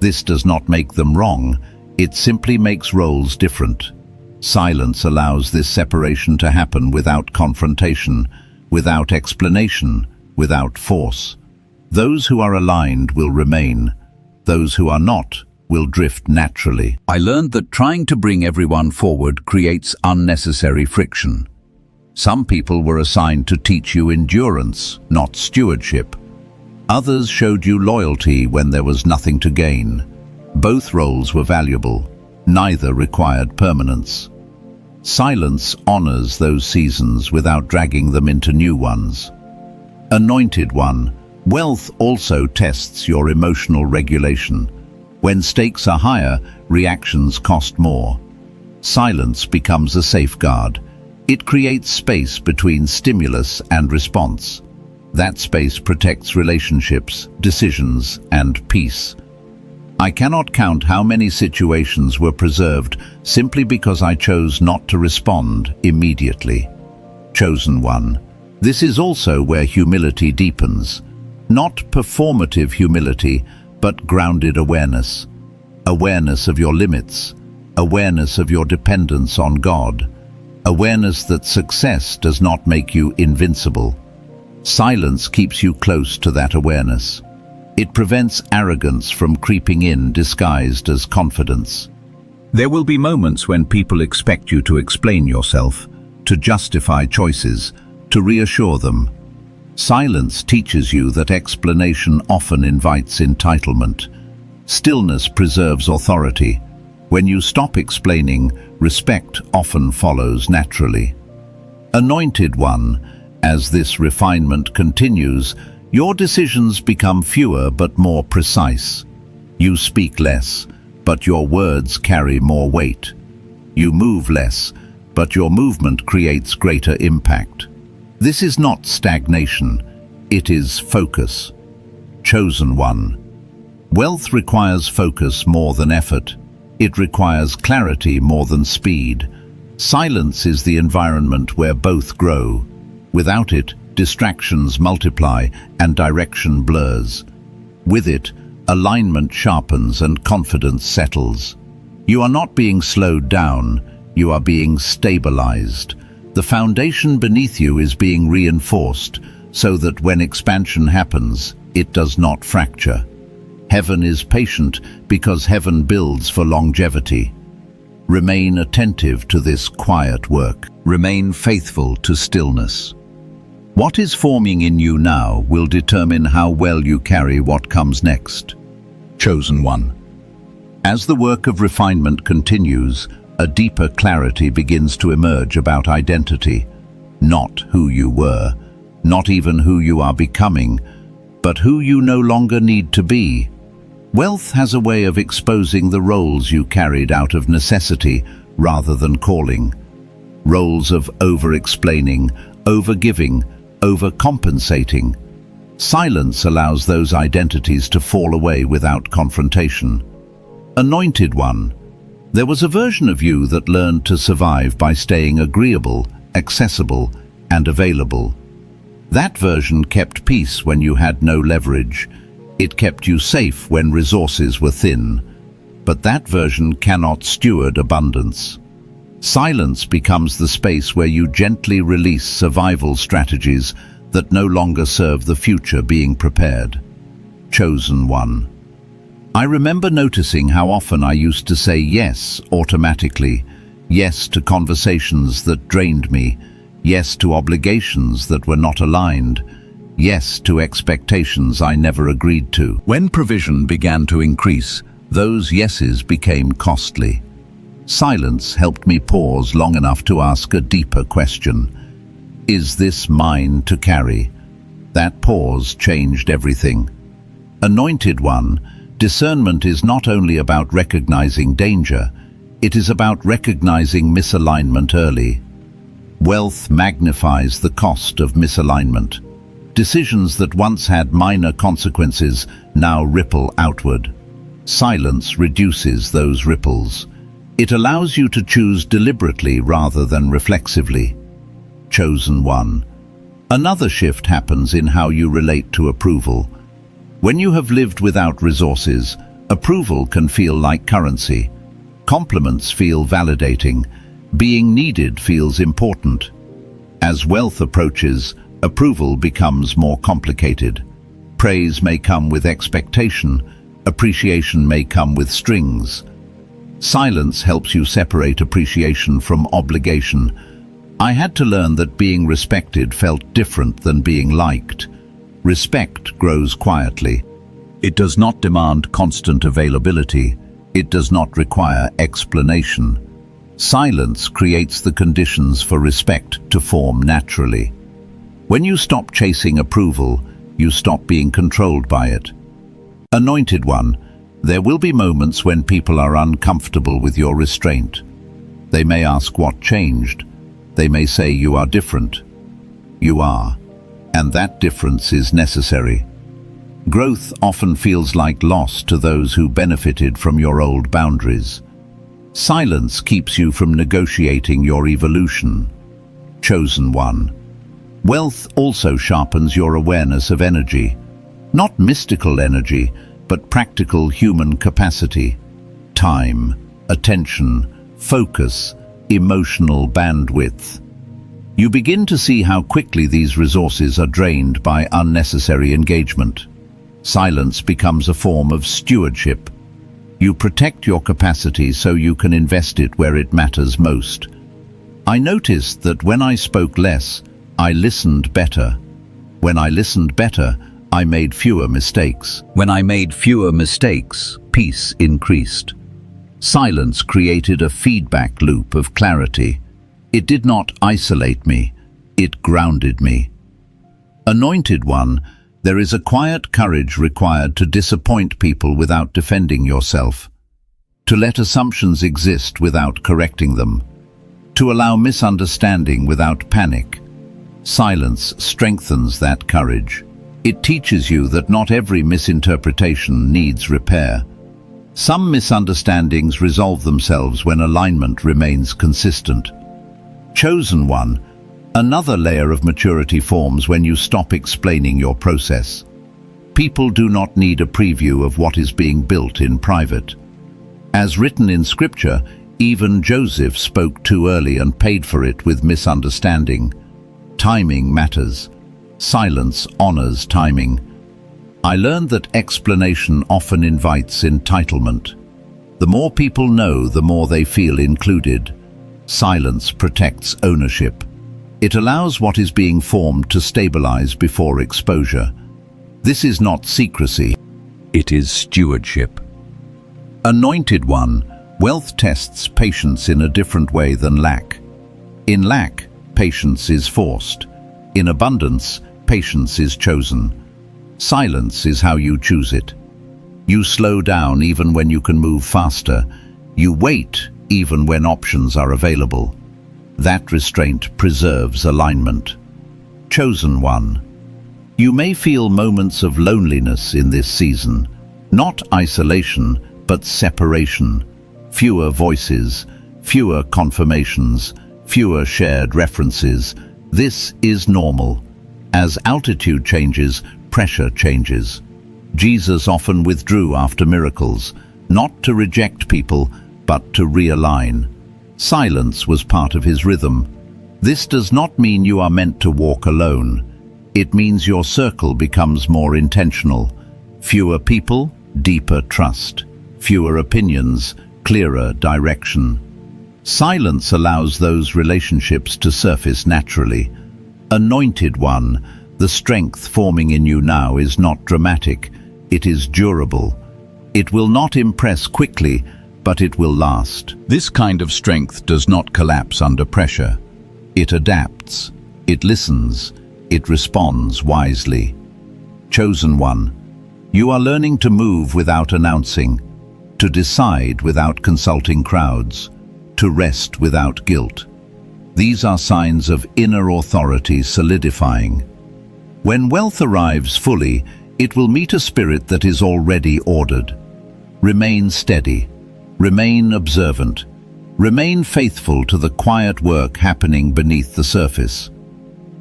This does not make them wrong, it simply makes roles different. Silence allows this separation to happen without confrontation, without explanation, without force. Those who are aligned will remain. Those who are not will drift naturally. I learned that trying to bring everyone forward creates unnecessary friction. Some people were assigned to teach you endurance, not stewardship. Others showed you loyalty when there was nothing to gain. Both roles were valuable. Neither required permanence. Silence honors those seasons without dragging them into new ones. Anointed one, wealth also tests your emotional regulation. When stakes are higher, reactions cost more. Silence becomes a safeguard. It creates space between stimulus and response. That space protects relationships, decisions, and peace. I cannot count how many situations were preserved simply because I chose not to respond immediately. Chosen one. This is also where humility deepens. Not performative humility, but grounded awareness. Awareness of your limits. Awareness of your dependence on God. Awareness that success does not make you invincible. Silence keeps you close to that awareness. It prevents arrogance from creeping in disguised as confidence. There will be moments when people expect you to explain yourself, to justify choices, to reassure them. Silence teaches you that explanation often invites entitlement. Stillness preserves authority. When you stop explaining, respect often follows naturally. Anointed one, as this refinement continues, your decisions become fewer but more precise. You speak less, but your words carry more weight. You move less, but your movement creates greater impact. This is not stagnation, it is focus. Chosen one. Wealth requires focus more than effort. It requires clarity more than speed. Silence is the environment where both grow. Without it, distractions multiply and direction blurs. With it, alignment sharpens and confidence settles. You are not being slowed down, you are being stabilized. The foundation beneath you is being reinforced so that when expansion happens, it does not fracture. Heaven is patient because heaven builds for longevity. Remain attentive to this quiet work. Remain faithful to stillness. What is forming in you now will determine how well you carry what comes next. Chosen one. As the work of refinement continues, a deeper clarity begins to emerge about identity. Not who you were, not even who you are becoming, but who you no longer need to be. Wealth has a way of exposing the roles you carried out of necessity rather than calling. Roles of over-explaining, over-giving, overcompensating. Silence allows those identities to fall away without confrontation. Anointed one. There was a version of you that learned to survive by staying agreeable, accessible, and available. That version kept peace when you had no leverage. It kept you safe when resources were thin. But that version cannot steward abundance. Silence becomes the space where you gently release survival strategies that no longer serve the future being prepared. Chosen one. I remember noticing how often I used to say yes automatically, yes to conversations that drained me, yes to obligations that were not aligned, yes to expectations I never agreed to. When provision began to increase, those yeses became costly. Silence helped me pause long enough to ask a deeper question. Is this mine to carry? That pause changed everything. Anointed one, discernment is not only about recognizing danger, it is about recognizing misalignment early. Wealth magnifies the cost of misalignment. Decisions that once had minor consequences now ripple outward. Silence reduces those ripples. It allows you to choose deliberately rather than reflexively. Chosen one. Another shift happens in how you relate to approval. When you have lived without resources, approval can feel like currency. Compliments feel validating. Being needed feels important. As wealth approaches, approval becomes more complicated. Praise may come with expectation. Appreciation may come with strings. Silence helps you separate appreciation from obligation. I had to learn that being respected felt different than being liked. Respect grows quietly. It does not demand constant availability. It does not require explanation. Silence creates the conditions for respect to form naturally. When you stop chasing approval, you stop being controlled by it. Anointed one, there will be moments when people are uncomfortable with your restraint. They may ask what changed. They may say you are different. You are. And that difference is necessary. Growth often feels like loss to those who benefited from your old boundaries. Silence keeps you from negotiating your evolution. Chosen one. Wealth also sharpens your awareness of energy. Not mystical energy, but practical human capacity. Time, attention, focus, emotional bandwidth. You begin to see how quickly these resources are drained by unnecessary engagement. Silence becomes a form of stewardship. You protect your capacity so you can invest it where it matters most. I noticed that when I spoke less, I listened better. When I listened better, I made fewer mistakes. When I made fewer mistakes, peace increased. Silence created a feedback loop of clarity. It did not isolate me, it grounded me. Anointed one, there is a quiet courage required to disappoint people without defending yourself, to let assumptions exist without correcting them, to allow misunderstanding without panic. Silence strengthens that courage. It teaches you that not every misinterpretation needs repair. Some misunderstandings resolve themselves when alignment remains consistent. Chosen one, another layer of maturity forms when you stop explaining your process. People do not need a preview of what is being built in private. As written in Scripture, even Joseph spoke too early and paid for it with misunderstanding. Timing matters. Silence honors timing. I learned that explanation often invites entitlement. The more people know, the more they feel included. Silence protects ownership. It allows what is being formed to stabilize before exposure. This is not secrecy. It is stewardship. Anointed one, wealth tests patience in a different way than lack. In lack, patience is forced. In abundance, patience is chosen. Silence is how you choose it. You slow down even when you can move faster. You wait even when options are available. That restraint preserves alignment. Chosen one. You may feel moments of loneliness in this season, not isolation, but separation. Fewer voices, fewer confirmations, fewer shared references. This is normal. As altitude changes, pressure changes. Jesus often withdrew after miracles, not to reject people, but to realign. Silence was part of his rhythm. This does not mean you are meant to walk alone. It means your circle becomes more intentional. Fewer people, deeper trust. Fewer opinions, clearer direction. Silence allows those relationships to surface naturally. Anointed one, the strength forming in you now is not dramatic, it is durable. It will not impress quickly, but it will last. This kind of strength does not collapse under pressure. It adapts, it listens, it responds wisely. Chosen one, you are learning to move without announcing, to decide without consulting crowds, to rest without guilt. These are signs of inner authority solidifying. When wealth arrives fully, it will meet a spirit that is already ordered. Remain steady, remain observant, remain faithful to the quiet work happening beneath the surface.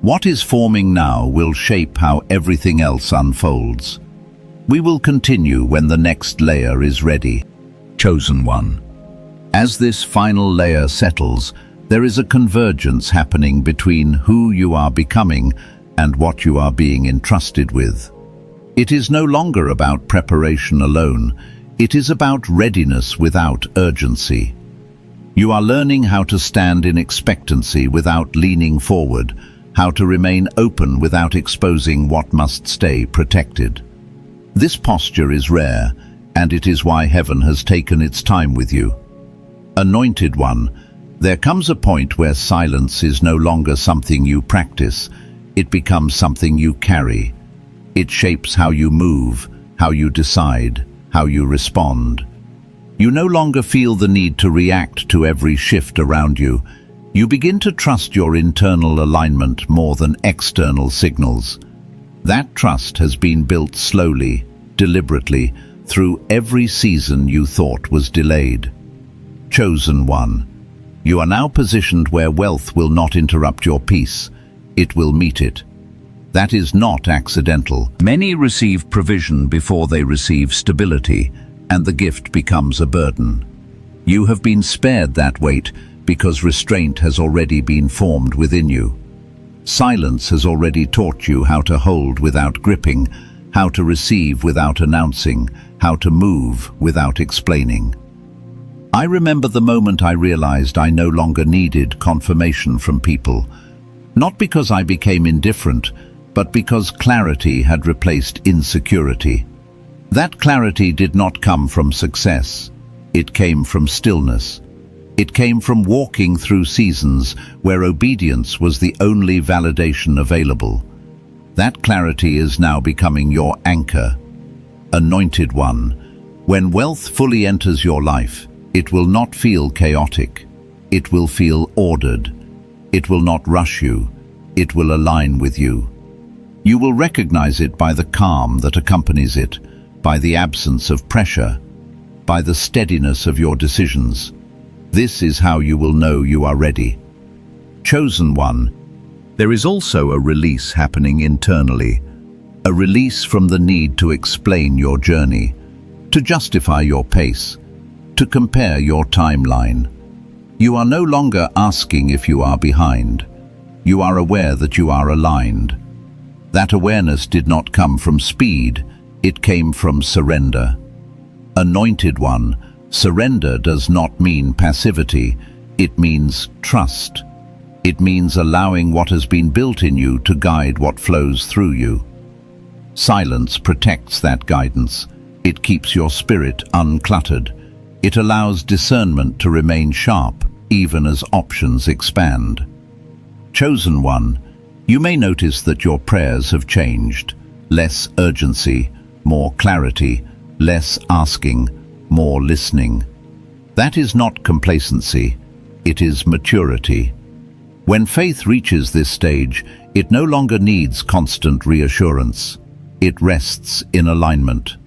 What is forming now will shape how everything else unfolds. We will continue when the next layer is ready. Chosen one. As this final layer settles, there is a convergence happening between who you are becoming and what you are being entrusted with. It is no longer about preparation alone. It is about readiness without urgency. You are learning how to stand in expectancy without leaning forward, how to remain open without exposing what must stay protected. This posture is rare, and it is why heaven has taken its time with you. Anointed one, there comes a point where silence is no longer something you practice. It becomes something you carry. It shapes how you move, how you decide, how you respond. You no longer feel the need to react to every shift around you. You begin to trust your internal alignment more than external signals. That trust has been built slowly, deliberately, through every season you thought was delayed. Chosen one, you are now positioned where wealth will not interrupt your peace. It will meet it. That is not accidental. Many receive provision before they receive stability, and the gift becomes a burden. You have been spared that weight because restraint has already been formed within you. Silence has already taught you how to hold without gripping, how to receive without announcing, how to move without explaining. I remember the moment I realized I no longer needed confirmation from people, not because I became indifferent, but because clarity had replaced insecurity. That clarity did not come from success. It came from stillness. It came from walking through seasons where obedience was the only validation available. That clarity is now becoming your anchor. Anointed one, when wealth fully enters your life, it will not feel chaotic. It will feel ordered. It will not rush you. It will align with you. You will recognize it by the calm that accompanies it, by the absence of pressure, by the steadiness of your decisions. This is how you will know you are ready. Chosen one, there is also a release happening internally, a release from the need to explain your journey, to justify your pace, to compare your timeline. You are no longer asking if you are behind. You are aware that you are aligned. That awareness did not come from speed, it came from surrender. Anointed one, surrender does not mean passivity, it means trust. It means allowing what has been built in you to guide what flows through you. Silence protects that guidance. It keeps your spirit uncluttered. It allows discernment to remain sharp, even as options expand. Chosen one, you may notice that your prayers have changed. Less urgency, more clarity, less asking, more listening. That is not complacency, it is maturity. When faith reaches this stage, it no longer needs constant reassurance. It rests in alignment.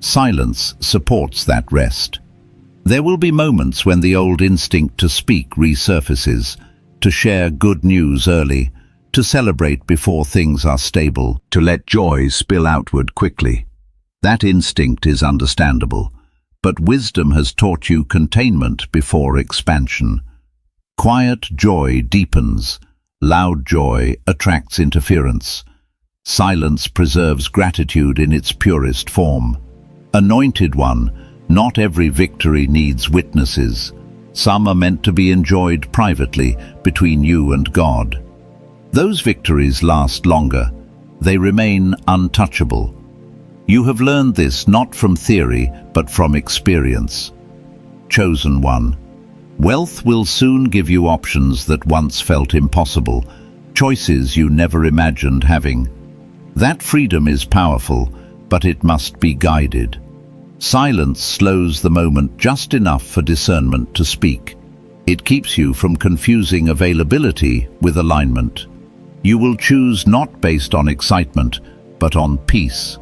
Silence supports that rest. There will be moments when the old instinct to speak resurfaces, to share good news early, to celebrate before things are stable, to let joy spill outward quickly. That instinct is understandable, but wisdom has taught you containment before expansion. Quiet joy deepens, loud joy attracts interference. Silence preserves gratitude in its purest form. Anointed one, not every victory needs witnesses. Some are meant to be enjoyed privately between you and God. Those victories last longer. They remain untouchable. You have learned this not from theory, but from experience. Chosen one, wealth will soon give you options that once felt impossible, choices you never imagined having. That freedom is powerful, but it must be guided. Silence slows the moment just enough for discernment to speak. It keeps you from confusing availability with alignment. You will choose not based on excitement, but on peace.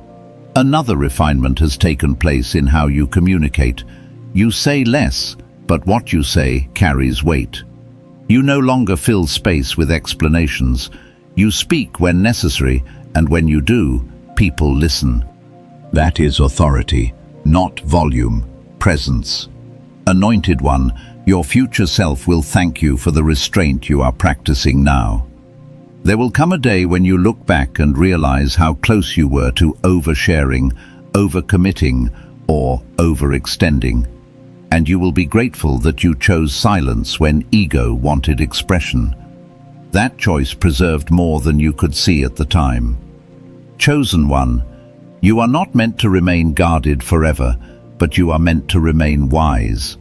Another refinement has taken place in how you communicate. You say less, but what you say carries weight. You no longer fill space with explanations. You speak when necessary, and when you do, people listen. That is authority, not volume, presence. Anointed one, your future self will thank you for the restraint you are practicing now. There will come a day when you look back and realize how close you were to oversharing, overcommitting, or overextending. And you will be grateful that you chose silence when ego wanted expression. That choice preserved more than you could see at the time. Chosen one, you are not meant to remain guarded forever, but you are meant to remain wise.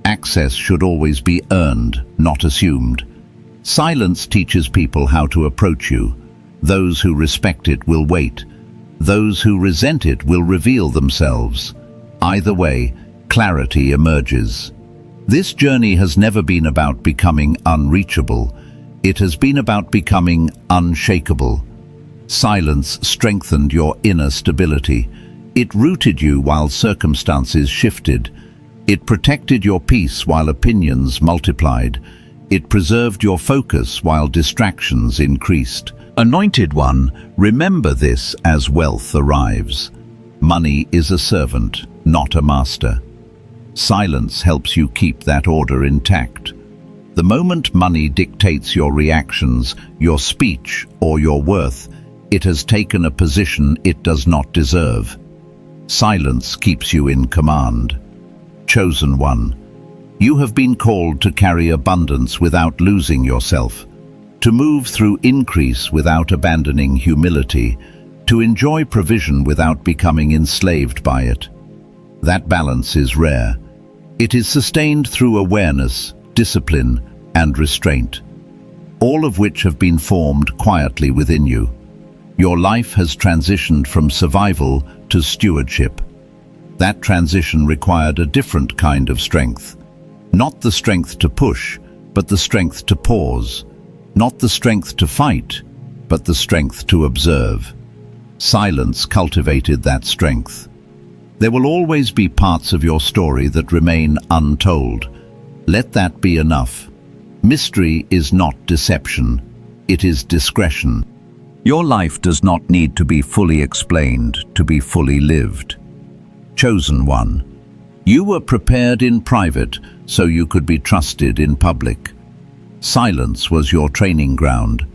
Access should always be earned, not assumed. Silence teaches people how to approach you. Those who respect it will wait. Those who resent it will reveal themselves. Either way, clarity emerges. This journey has never been about becoming unreachable. It has been about becoming unshakable. Silence strengthened your inner stability. It rooted you while circumstances shifted. It protected your peace while opinions multiplied. It preserved your focus while distractions increased. Anointed one, remember this as wealth arrives. Money is a servant, not a master. Silence helps you keep that order intact. The moment money dictates your reactions, your speech, or your worth, it has taken a position it does not deserve. Silence keeps you in command. Chosen one, you have been called to carry abundance without losing yourself, to move through increase without abandoning humility, to enjoy provision without becoming enslaved by it. That balance is rare. It is sustained through awareness, discipline, and restraint, all of which have been formed quietly within you. Your life has transitioned from survival to stewardship. That transition required a different kind of strength. Not the strength to push, but the strength to pause. Not the strength to fight, but the strength to observe. Silence cultivated that strength. There will always be parts of your story that remain untold. Let that be enough. Mystery is not deception. It is discretion. Your life does not need to be fully explained to be fully lived. Chosen one, you were prepared in private so you could be trusted in public. Silence was your training ground.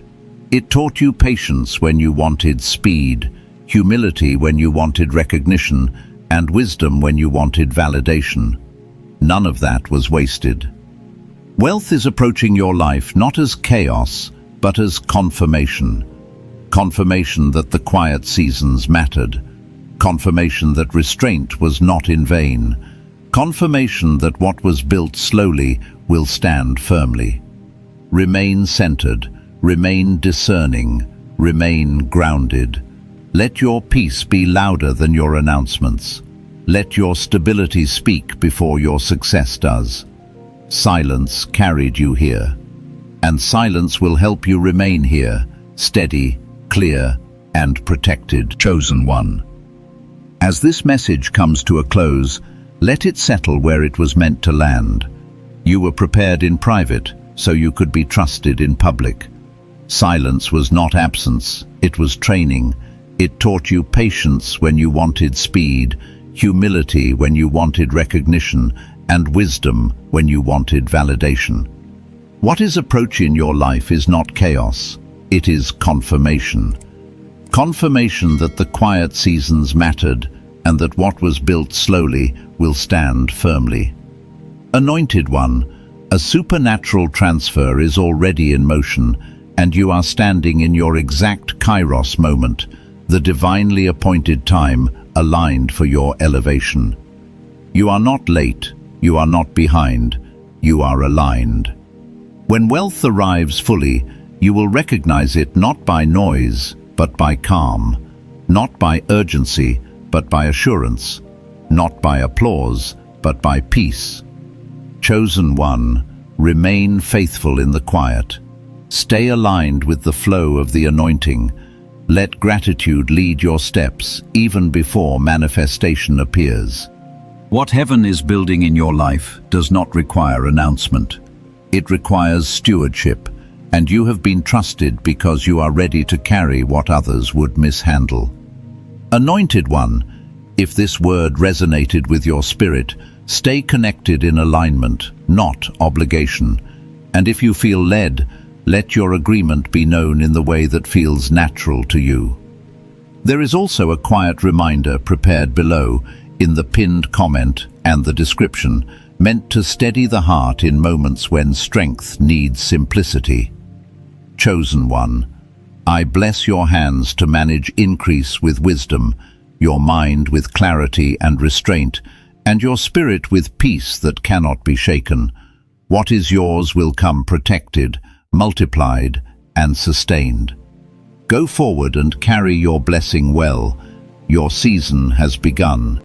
It taught you patience when you wanted speed, humility when you wanted recognition, and wisdom when you wanted validation. None of that was wasted. Wealth is approaching your life not as chaos, but as confirmation. Confirmation that the quiet seasons mattered. Confirmation that restraint was not in vain. Confirmation that what was built slowly will stand firmly. Remain centered, remain discerning, remain grounded. Let your peace be louder than your announcements. Let your stability speak before your success does. Silence carried you here. and silence will help you remain here, steady, clear, and protected. Chosen one. As this message comes to a close, let it settle where it was meant to land. You were prepared in private, so you could be trusted in public. Silence was not absence, it was training. It taught you patience when you wanted speed, humility when you wanted recognition, and wisdom when you wanted validation. What is approaching in your life is not chaos, it is confirmation. Confirmation that the quiet seasons mattered, and that what was built slowly will stand firmly. Anointed one, a supernatural transfer is already in motion, and you are standing in your exact Kairos moment, the divinely appointed time aligned for your elevation. You are not late, you are not behind, you are aligned. When wealth arrives fully, you will recognize it not by noise, but by calm, not by urgency, but by assurance, not by applause, but by peace. Chosen one, remain faithful in the quiet. Stay aligned with the flow of the anointing. Let gratitude lead your steps, even before manifestation appears. What heaven is building in your life does not require announcement. It requires stewardship, and you have been trusted because you are ready to carry what others would mishandle. Anointed one, if this word resonated with your spirit, stay connected in alignment, not obligation. And if you feel led, let your agreement be known in the way that feels natural to you. There is also a quiet reminder prepared below, in the pinned comment and the description, meant to steady the heart in moments when strength needs simplicity. Chosen one, I bless your hands to manage increase with wisdom, your mind with clarity and restraint, and your spirit with peace that cannot be shaken. What is yours will come protected, multiplied, and sustained. Go forward and carry your blessing well. Your season has begun.